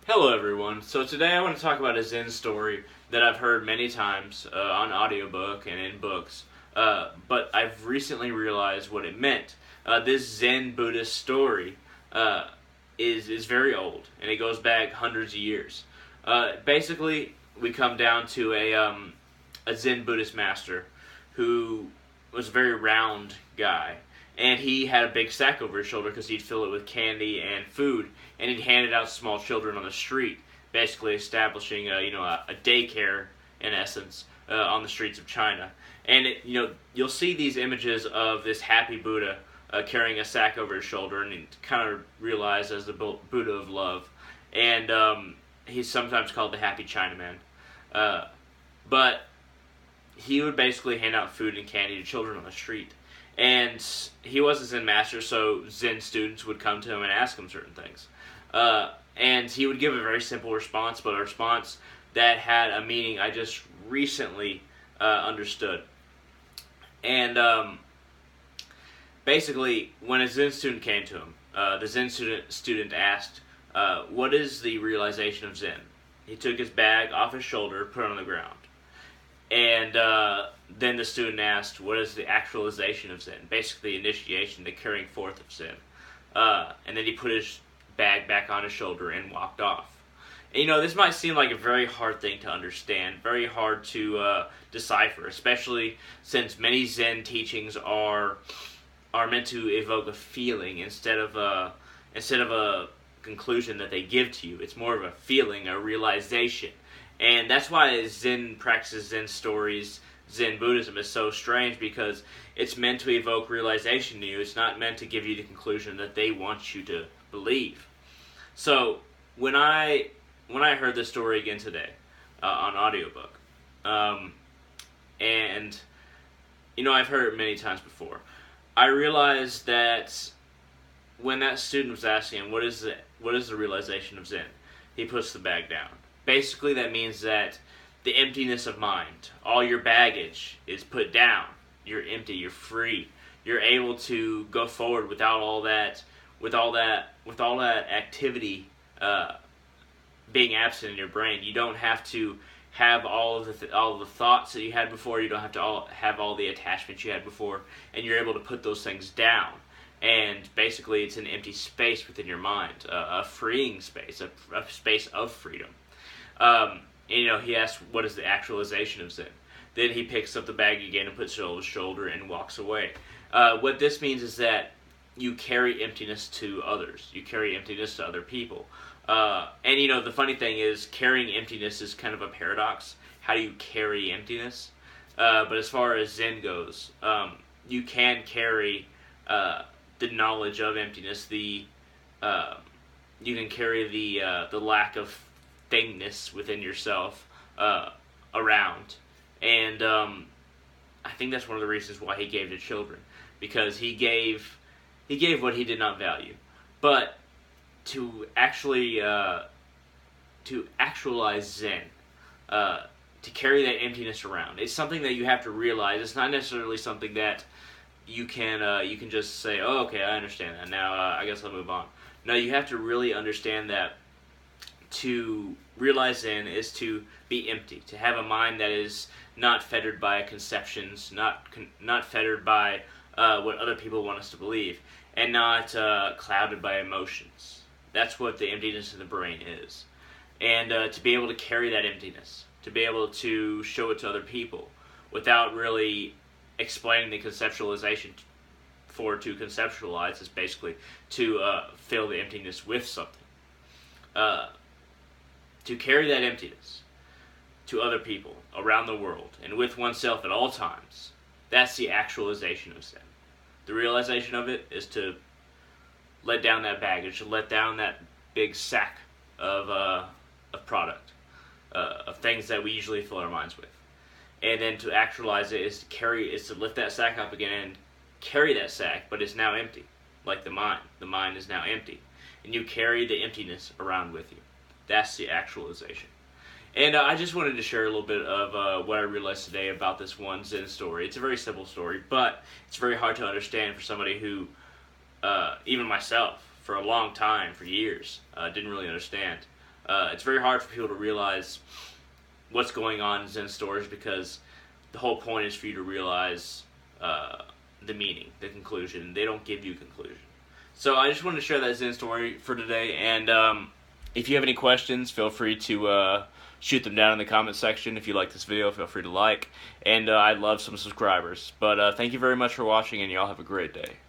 Hello everyone. So today I want to talk about a Zen story that I've heard many times on audiobook and in books, but I've recently realized what it meant. This Zen Buddhist story is very old, and it goes back hundreds of years. Basically, we come down to a Zen Buddhist master who was a very round guy, and he had a big sack over his shoulder because he'd fill it with candy and food, and he'd hand it out to small children on the street, basically establishing a daycare in essence on the streets of China. And you'll see these images of this happy Buddha carrying a sack over his shoulder, and he kind of realized as the Buddha of love, and he's sometimes called the Happy Chinaman. But he would basically hand out food and candy to children on the street. And he was a Zen master, so Zen students would come to him and ask him certain things. And he would give a very simple response, but a response that had a meaning I just recently understood. And basically, when a Zen student came to him, the Zen student asked, what is the realization of Zen? He took his bag off his shoulder, put it on the ground. And then the student asked, what is the actualization of Zen? Basically, the initiation, the carrying forth of Zen. And then he put his bag back on his shoulder and walked off. And, this might seem like a very hard thing to understand, very hard to decipher, especially since many Zen teachings are meant to evoke a feeling instead of a conclusion that they give to you. It's more of a feeling, a realization. And that's why Zen practices, Zen stories, Zen Buddhism is so strange, because it's meant to evoke realization to you. It's not meant to give you the conclusion that they want you to believe. So when I heard this story again today on audiobook, and I've heard it many times before, I realized that when that student was asking him, what is the realization of Zen, he puts the bag down. Basically, that means that the emptiness of mind, all your baggage is put down. You're empty. You're free. You're able to go forward without all that activity being absent in your brain. You don't have to have all of the thoughts that you had before. You don't have to have all the attachments you had before, and you're able to put those things down. And basically, it's an empty space within your mind, a freeing space, a space of freedom. He asks, what is the actualization of Zen? Then he picks up the bag again and puts it on his shoulder and walks away. What this means is that you carry emptiness to others. You carry emptiness to other people. And the funny thing is, carrying emptiness is kind of a paradox. How do you carry emptiness? But as far as Zen goes, you can carry the knowledge of emptiness. You can carry the lack of thingness within yourself around, and I think that's one of the reasons why he gave to children, because he gave what he did not value. But to actually to actualize Zen, to carry that emptiness around, it's something that you have to realize. It's not necessarily something that you can just say, oh, okay, I understand that now, I guess I'll move on. No, you have to really understand that to realize Zen is to be empty, to have a mind that is not fettered by conceptions, not fettered by what other people want us to believe, and not clouded by emotions. That's what the emptiness of the brain is. And to be able to carry that emptiness, to be able to show it to other people without really explaining the conceptualization. To conceptualize is basically to fill the emptiness with something. To carry that emptiness to other people around the world and with oneself at all times, that's the actualization of Zen. The realization of it is to let down that baggage, to let down that big sack of product, of things that we usually fill our minds with. And then to actualize it is to lift that sack up again and carry that sack, but it's now empty, like the mind. The mind is now empty, and you carry the emptiness around with you. That's the actualization. And I just wanted to share a little bit of what I realized today about this one Zen story. It's a very simple story, but it's very hard to understand for somebody who, even myself, for a long time, for years, didn't really understand. It's very hard for people to realize what's going on in Zen stories because the whole point is for you to realize the meaning, the conclusion. They don't give you conclusion. So I just wanted to share that Zen story for today, and if you have any questions, feel free to shoot them down in the comment section. If you like this video, feel free to like, and I'd love some subscribers. But thank you very much for watching, and y'all have a great day.